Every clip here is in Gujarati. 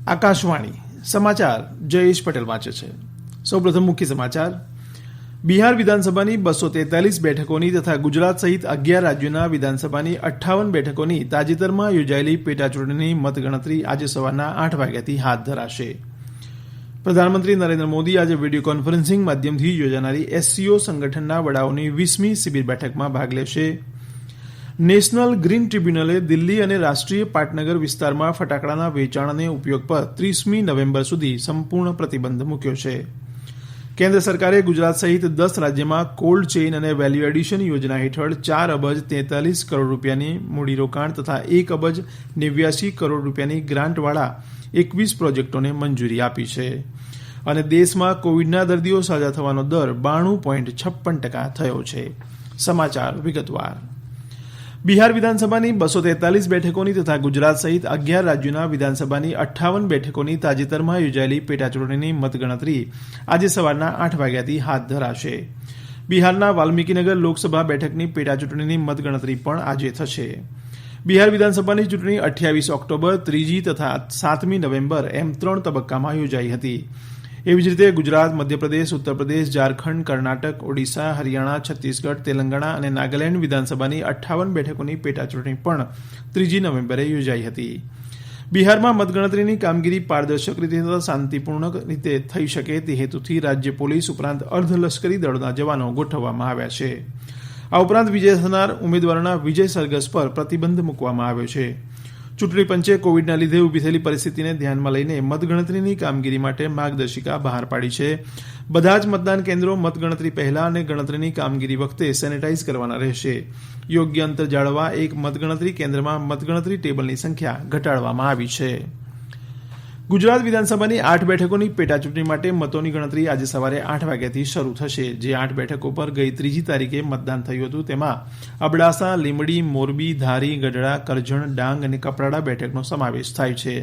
આકાશવાણી સમાચાર જયેશ પટેલ વાંચે છે. સૌપ્રથમ મુખ્ય સમાચાર. બિહાર વિધાનસભાની 243 બેઠકોની તથા ગુજરાત સહિત 11 રાજ્યોના વિધાનસભાની 58 બેઠકોની તાજેતરમાં યોજાયેલી પેટાચૂંટણીની મતગણતરી આજે સવારના 8 વાગ્યાથી હાથ ધરાશે. પ્રધાનમંત્રી નરેન્દ્ર મોદી આજે વિડીયો કોન્ફરન્સિંગ માધ્યમથી યોજાનારી એસસીઓ સંગઠનના વડાઓની 20મી શિબિર બેઠકમાં ભાગ લેશે. નેશનલ ગ્રીન ટ્રિબ્યુનલે દિલ્હી અને રાષ્ટ્રીય પાટનગર વિસ્તારમાં ફટાકડાના વેચાણ અને ઉપયોગ પર 30મી નવેમ્બર સુધી સંપૂર્ણ પ્રતિબંધ મૂક્યો છે. કેન્દ્ર સરકારે ગુજરાત સહિત 10 રાજ્યમાં કોલ્ડ ચેઇન અને વેલ્યુ એડિશન યોજના હેઠળ 4 અબજ 43 કરોડ રૂપિયાની મૂડીરોકાણ તથા 1 અબજ 89 કરોડ રૂપિયાની ગ્રાન્ટવાળા 21 પ્રોજેક્ટોને મંજૂરી આપી છે. અને દેશમાં કોવિડના દર્દીઓ સાજા થવાનો દર 92.56% થયો છે. સમાચાર વિગતવાર. બિહાર વિધાનસભાની 243 બેઠકોની તથા ગુજરાત સહિત 11 રાજ્યોના વિધાનસભાની 58 બેઠકોની તાજેતરમાં યોજાયેલી પેટાચૂંટણીની મતગણતરી આજે સવારના 8 વાગ્યાથી હાથ ધરાશે. બિહારના વાલ્મીકીનગર લોકસભા બેઠકની પેટાચૂંટણીની મતગણતરી પણ આજે થશે. બિહાર વિધાનસભાની ચૂંટણી 28 ઓક્ટોબર, 3જી તથા 7મી નવેમ્બર એમ 3 તબક્કામાં યોજાઈ હતી. એવી જ રીતે ગુજરાત, મધ્યપ્રદેશ, ઉત્તરપ્રદેશ, ઝારખંડ, કર્ણાટક, ઓડિશા, હરિયાણા, છત્તીસગઢ, તેલંગાણા અને નાગાલેન્ડ વિધાનસભાની 58 બેઠકોની પેટાચૂંટણી પણ 3જી નવેમ્બરે યોજાઈ હતી. બિહારમાં મતગણતરીની કામગીરી પારદર્શક રીતે તથા શાંતિપૂર્ણ રીતે થઈ શકે તે હેતુથી રાજ્ય પોલીસ ઉપરાંત અર્ધલશ્કરી દળોના જવાનો ગોઠવવામાં આવ્યા છે. આ ઉપરાંત વિજય થનાર ઉમેદવારોના વિજય સરઘસ પર પ્રતિબંધ મૂકવામાં આવ્યો છે. ચૂંટણી પંચે કોવિડના લીધે ઊભી થયેલી પરિસ્થિતિને ધ્યાનમાં લઈને મતગણતરીની કામગીરી માટે માર્ગદર્શિકા બહાર પાડી છે. બધા જ મતદાન કેન્દ્રો મતગણતરી પહેલા અને ગણતરીની કામગીરી વખતે સેનેટાઈઝ કરવાના રહેશે. યોગ્ય અંતર જાળવવા એક મતગણતરી કેન્દ્રમાં મતગણતરી ટેબલની સંખ્યા ઘટાડવામાં આવી છે. ગુજરાત વિધાનસભાની 8 બેઠકોની પેટાચૂંટણી માટે મતોની ગણતરી આજે સવારે 8 વાગ્યાથી શરૂ થશે. જે 8 બેઠકો પર ગઈ 3જી તારીખે મતદાન થયું હતું તેમાં અબડાસા, લીંબડી, મોરબી, ધારી, ગઢડા, કરજણ, ડાંગ અને કપરાડા બેઠકનો સમાવેશ થાય છે.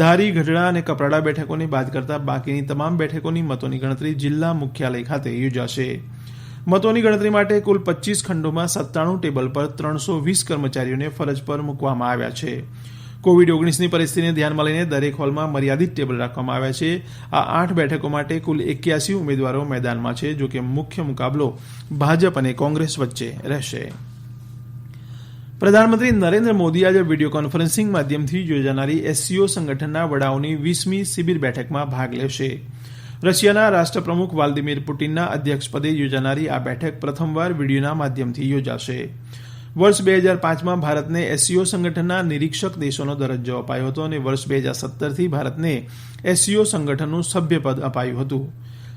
ધારી, ગઢડા અને કપરાડા બેઠકોને બાદ કરતા બાકીની તમામ બેઠકોની મતોની ગણતરી જિલ્લા મુખ્યાલય ખાતે યોજાશે. મતોની ગણતરી માટે કુલ 25 ખંડોમાં 97 ટેબલ પર 320 કર્મચારીઓને ફરજ પર મૂકવામાં આવ્યા છે. કોવિડ-19ની પરિસ્થિતિને ધ્યાનમાં લઈને દરેક હોલમાં મર્યાદિત ટેબલ રાખવામાં આવ્યા છે. આ 8 બેઠકો માટે કુલ 81 ઉમેદવારો મેદાનમાં છે. જોકે મુખ્ય મુકાબલો ભાજપ અને કોંગ્રેસ વચ્ચે રહેશે. પ્રધાનમંત્રી નરેન્દ્ર મોદી આજે વિડીયો કોન્ફરન્સિંગ માધ્યમથી યોજાનારી એસસીઓ સંગઠનના વડાઓની 20મી શિબિર બેઠકમાં ભાગ લેશે. રશિયાના રાષ્ટ્રપ્રમુખ વ્લાદિમીર પુટિનના અધ્યક્ષપદે યોજાનારી આ બેઠક પ્રથમવાર વિડીયોના માધ્યમથી યોજાશે. વર્ષ 2005માં ભારતને એસસીઓ સંગઠનના નિરીક્ષક દેશોનો દરજ્જો અપાયો હતો અને વર્ષ 2017થી ભારતને એસસીઓ સંગઠનનું સભ્યપદ અપાયું હતું.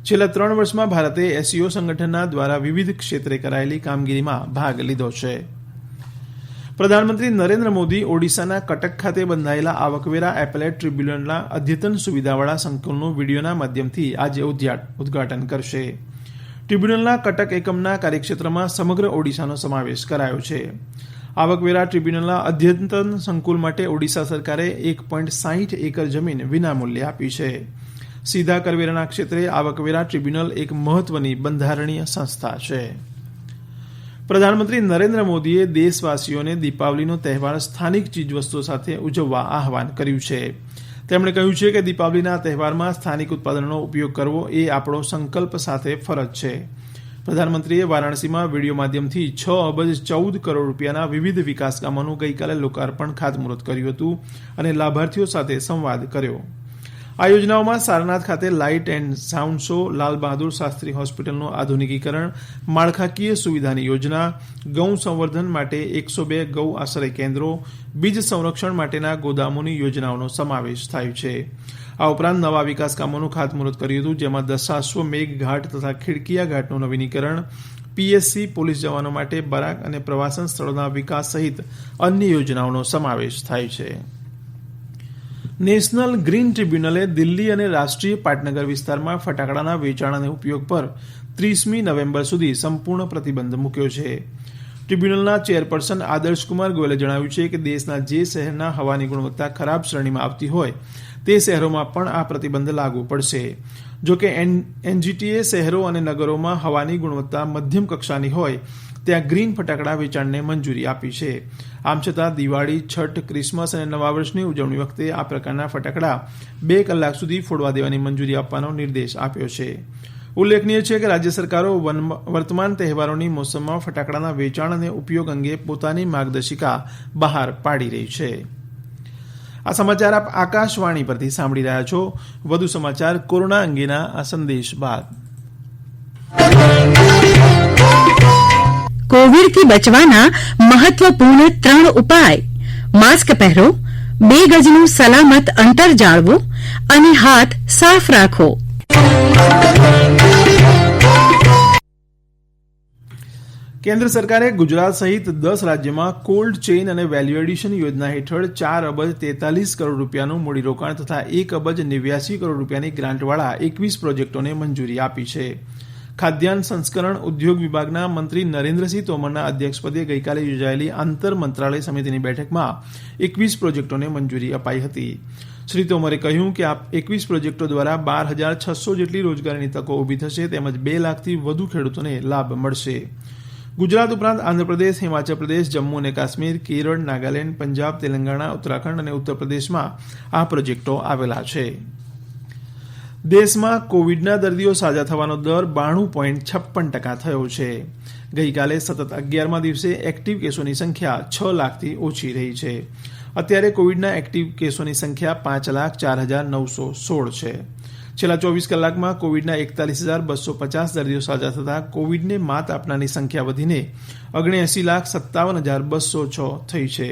છેલ્લા 3 વર્ષમાં ભારતે એસસીઓ સંગઠનના દ્વારા વિવિધ ક્ષેત્રે કરાયેલી કામગીરીમાં ભાગ લીધો છે. પ્રધાનમંત્રી નરેન્દ્ર મોદી ઓડિશાના કટક ખાતે બંધાયેલા આવકવેરા એપેલેટ ટ્રિબ્યુનલના અદ્યતન સુવિધાવાળા સંકુલનું વિડીયોના માધ્યમથી આજે ઉદ્ઘાટન કરશે. ટ્રિબ્યુનલના કટક એકમના કાર્યક્ષેત્રમાં સમગ્ર ઓડિશાનો સમાવેશ કરાયો છે. આવકવેરા ટ્રિબ્યુનલના અદ્યતન સંકુલ માટે ઓડિશા સરકારે 1.60 એકર જમીન વિનામૂલ્યે આપી છે. સીધા કરવેરાના ક્ષેત્રે આવકવેરા ટ્રિબ્યુનલ એક મહત્વની બંધારણીય સંસ્થા છે. પ્રધાનમંત્રી નરેન્દ્ર મોદીએ દેશવાસીઓને દીપાવલીનો તહેવાર સ્થાનિક ચીજવસ્તુઓ સાથે ઉજવવા આહવાન કર્યું છે. તેમણે કહ્યું છે કે દીપાવલીના તહેવારમાં સ્થાનિક ઉત્પાદનોનો ઉપયોગ કરવો એ આપણો સંકલ્પ સાથે ફરજ છે. પ્રધાનમંત્રીએ વારાણસીમાં વિડીયો માધ્યમથી 6 અબજ 14 કરોડ રૂપિયાના વિવિધ વિકાસ કામોનું ગઈકાલે લોકાર્પણ ખાતમુહૂર્ત કર્યું હતું અને લાભાર્થીઓ સાથે સંવાદ કર્યો. આ યોજનાઓમાં સારનાથ ખાતે light and sound show, Lal Bahadur Shastri હોસ્પિટલનું આધુનિકીકરણ, માળખાકીય સુવિધાની યોજના, ગૌ સંવર્ધન માટે 102 ગૌ આશ્રય કેન્દ્રો, બીજ સંરક્ષણ માટેના ગોદામોની યોજનાઓનો સમાવેશ થાય છે. આ ઉપરાંત નવા વિકાસ કામોનું ખાતમુહૂર્ત કર્યું હતું જેમાં દશાશ્વમેઘ ઘાટ તથા ખીડકીયા ઘાટનું નવીનીકરણ, પીએસસી પોલીસ જવાનો માટે બરાક અને પ્રવાસન સ્થળોના વિકાસ સહિત અન્ય યોજનાઓનો સમાવેશ થાય છે. નેશનલ ગ્રીન ટ્રિબ્યુનલે દિલ્હી અને રાષ્ટ્રીય પાટનગર વિસ્તારમાં ફટાકડાના વેચાણ અને ઉપયોગ પર 30મી નવેમ્બર સુધી સંપૂર્ણ પ્રતિબંધ મૂક્યો છે. ટ્રિબ્યુનલના ચેરપર્સન આદર્શકુમાર ગોયલે જણાવ્યું છે કે દેશના જે શહેરના હવાની ગુણવત્તા ખરાબ શ્રેણીમાં આવતી હોય તે શહેરોમાં પણ આ પ્રતિબંધ લાગુ પડશે. જોકે એનજીટીએ શહેરો અને નગરોમાં હવાની ગુણવત્તા મધ્યમ કક્ષાની હોય ત્યાં ગ્રીન ફટાકડા વેચાણને મંજૂરી આપી છે. આમ છતાં દિવાળી, છઠ, ક્રિસમસ અને નવા વર્ષની ઉજવણી વખતે આ પ્રકારના ફટાકડા 2 કલાક સુધી ફોડવા દેવાની મંજૂરી આપવાનો નિર્દેશ આપ્યો છે. ઉલ્લેખનીય છે કે રાજ્ય સરકારો વર્તમાન તહેવારોની મોસમમાં ફટાકડાના વેચાણ અને ઉપયોગ અંગે પોતાની માર્ગદર્શિકા બહાર પાડી રહી છે. આ સમાચાર આપ આકાશવાણી પરથી સાંભળી રહ્યા છો. વધુ સમાચાર કોરોના અંગેના આ સંદેશ બાદ. કોવિડથી બચવાના મહત્વપૂર્ણ 3 ઉપાય: માસ્ક પહેરો, 2 ગજનું સલામત અંતર જાળવો અને હાથ સાફ રાખો. કેન્દ્ર સરકારે ગુજરાત સહિત 10 રાજ્યોમાં કોલ્ડ ચેઇન અને વેલ્યુ એડિશન યોજના હેઠળ 4 અબજ 43 કરોડ રૂપિયાનું મૂડીરોકાણ તથા 1 અબજ 89 કરોડ રૂપિયાની ગ્રાન્ટવાળા 21 પ્રોજેક્ટોને મંજૂરી આપી છે. ખાદ્યાન્ન સંસ્કરણ ઉદ્યોગ વિભાગના મંત્રી નરેન્દ્રસિંહ તોમરના અધ્યક્ષપદે ગઈકાલે યોજાયેલી આંતર મંત્રાલય સમિતિની બેઠકમાં 21 પ્રોજેક્ટોને મંજૂરી અપાઈ હતી. શ્રી તોમરે કહ્યું કે આ 21 પ્રોજેક્ટો દ્વારા 12,600 જેટલી રોજગારીની તકો ઊભી થશે તેમજ 2 લાખથી વધુ ખેડૂતોને લાભ મળશે. ગુજરાત ઉપરાંત આંધ્રપ્રદેશ, હિમાચલ પ્રદેશ, જમ્મુ અને કાશ્મીર, કેરળ, નાગાલેન્ડ, પંજાબ, તેલંગાણા, ઉત્તરાખંડ અને ઉત્તર પ્રદેશમાં આ પ્રોજેક્ટો આવેલા છે. દેશમાં કોવિડના દર્દીઓ સાજા થવાનો દર 92.56% થયો છે. ગઈકાલે સતત 11મા દિવસે એક્ટિવ કેસોની સંખ્યા 6 લાખથી ઓછી રહી છે. અત્યારે કોવિડના એક્ટિવ કેસોની સંખ્યા 5,04,916 છે. છેલ્લા 24 કલાકમાં કોવિડના 41,250 દર્દીઓ સાજા થતાં કોવિડને માત આપનારની સંખ્યા વધીને 79,57,206 થઈ છે.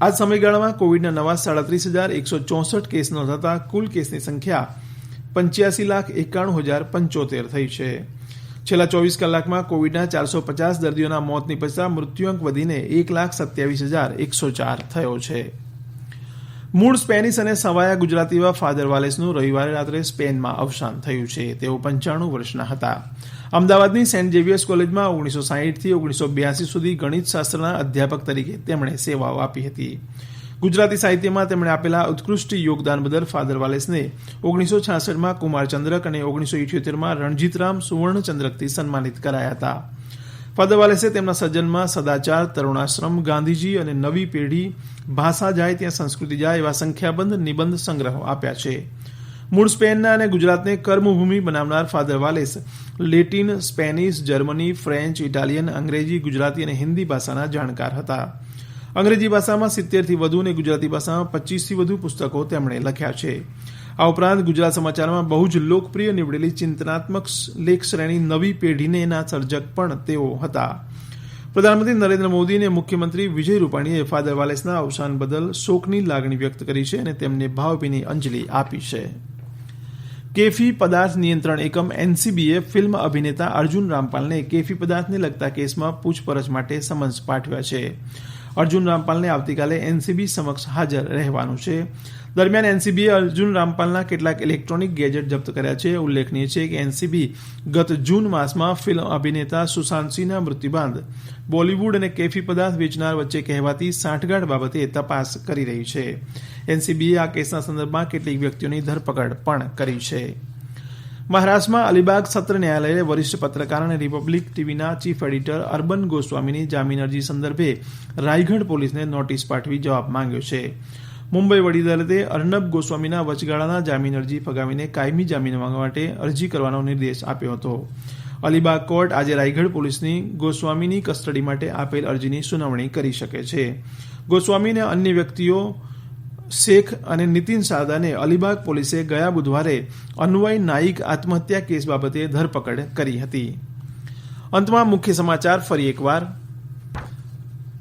આ સમયગાળામાં કોવિડના નવા 37,164 કેસ નોંધાતા કુલ કેસની સંખ્યા 85,91,075 થઈ છે. છેલ્લા 24 કલાકમાં કોવિડના 450 દર્દીઓના મોત નિપજતા મૃત્યુઆંક વધીને 1,27,104 થયો છે. મૂળ સ્પેનિશ અને સવાયા ગુજરાતી એવા ફાધર વાલેસનું રવિવારે રાત્રે સ્પેનમાં અવસાન થયું છે. તેઓ 95 વર્ષના હતા. અમદાવાદની સેન્ટ ઝેવિયર્સ કોલેજમાં 1960થી 1982 સુધી ગણિતશાસ્ત્રના અધ્યાપક તરીકે તેમણે સેવાઓ આપી હતી. ગુજરાતી સાહિત્યમાં તેમણે આપેલા ઉત્કૃષ્ટ યોગદાન બદલ ફાધર વાલેસને 1966માં કુમારચંદ્રક અને 1978માં રણજીતરામ સુવર્ણચંદ્રકથી સન્માનિત કરાયા હતા. ફાધર વાલેસે તેમના સર્જનમાં સદાચાર, તરુણાશ્રમ, ગાંધીજી અને નવી પેઢી, ભાષા જાય ત્યાં સંસ્કૃતિ જાય એવા સંખ્યાબંધ નિબંધ સંગ્રહો આપ્યા છે. મૂળ સ્પેનના અને ગુજરાતને કર્મભૂમિ બનાવનાર Father Valles Latin, Spanish, Germany, French, Italian, અંગ્રેજી, ગુજરાતી અને હિન્દી ભાષાના જાણકાર હતા. અંગ્રેજી ભાષામાં 70થી વધુ અને ગુજરાતી ભાષામાં 25થી વધુ પુસ્તકો તેમણે લખ્યા છે. આ ઉપરાંત ગુજરાત સમાચારમાં બહુ જ લોકપ્રિય નીવડેલી ચિંતનાત્મક લેખ શ્રેણી નવી પેઢીનેના સર્જક પણ તેઓ હતા. પ્રધાનમંત્રી નરેન્દ્ર મોદી અને મુખ્યમંત્રી વિજય રૂપાણીએ ફાધર વાલેસના અવસાન બદલ શોકની લાગણી વ્યક્ત કરી છે અને તેમને ભાવભીની અંજલિ આપી છે. કેફી પદાર્થ નિયંત્રણ એકમ એનસીબીએ ફિલ્મ અભિનેતા અર્જુન રામપાલને કેફી પદાર્થને લગતા કેસમાં પૂછપરછ માટે સમન્સ પાઠવ્યા છે. અર્જુન રામપાલને આવતીકાલે એનસીબી સમક્ષ હાજર રહેવાનું છે. દરમિયાન એનસીબીએ અર્જુન રામપાલના કેટલાક ઇલેક્ટ્રોનિક ગેજેટ જપ્ત કર્યા છે. ઉલ્લેખનીય છે કે એનસીબી ગત જૂન માસમાં ફિલ્મ અભિનેતા સુશાંતસિંહના મૃત્યુ બાદ બોલિવૂડ અને કેફી પદાર્થ વેચનાર વચ્ચે કહેવાતી સાંઠગાંઠ બાબતે તપાસ કરી રહી છે. એનસીબીએ આ કેસના સંદર્ભમાં કેટલીક વ્યક્તિઓની ધરપકડ પણ કરી છે. મહારાષ્ટ્રમાં અલીબાગ સત્ર ન્યાયાલયે વરિષ્ઠ પત્રકાર અને રિપબ્લિક ટીવીના ચીફ એડિટર અર્બન ગોસ્વામીની જામીન અરજી સંદર્ભે રાયગઢ પોલીસને નોટિસ પાઠવી જવાબ માંગ્યો છે. મુંબઈ વડી અદાલતે અર્નબ ગોસ્વામીના વચગાળાના જામીન અરજી ફગાવીને કાયમી જામીન માંગવા માટે અરજી કરવાનો નિર્દેશ આપ્યો હતો. અલીબાગ કોર્ટ આજે રાયગઢ પોલીસની ગોસ્વામીની કસ્ટડી માટે આપેલ અરજીની સુનાવણી કરી શકે છે. ગોસ્વામી અને અન્ય વ્યક્તિઓ શેખ અને નીતિન શારદાને અલીબાગ પોલીસે ગયા બુધવારે અન્વય નાઈક આત્મહત્યા કેસ બાબતે ધરપકડ કરી હતી. અંતમાં મુખ્ય સમાચાર ફરી એકવાર.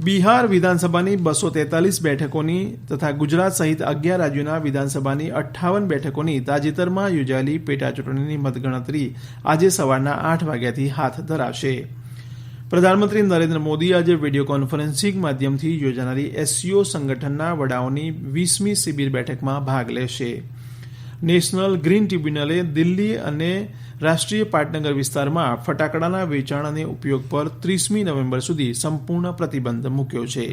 બિહાર વિધાનસભાની 243 બેઠકોની તથા ગુજરાત સહિત 11 રાજ્યોના વિધાનસભાની 58 બેઠકોની તાજેતરમાં યોજાયેલી પેટાચૂંટણીની મતગણતરી આજે સવારના 8 વાગ્યાથી હાથ ધરાશે. પ્રધાનમંત્રી નરેન્દ્ર મોદી આજે વિડીયો કોન્ફરન્સિંગ માધ્યમથી યોજાનારી એસસીઓ સંગઠનના વડાઓની 20મી શિબિર બેઠકમાં ભાગ લેશે. નેશનલ ગ્રીન ટ્રિબ્યુનલે દિલ્હી અને રાષ્ટ્રીય પાટનગર વિસ્તારમાં ફટાકડાના વેચાણ અને ઉપયોગ પર 30મી નવેમ્બર સુધી સંપૂર્ણ પ્રતિબંધ મૂક્યો છે.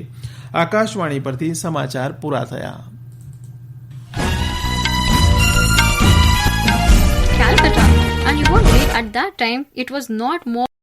આકાશવાણી પરથી સમાચાર પૂરા થયા. Calcutta, and you won't believe at that time it was not more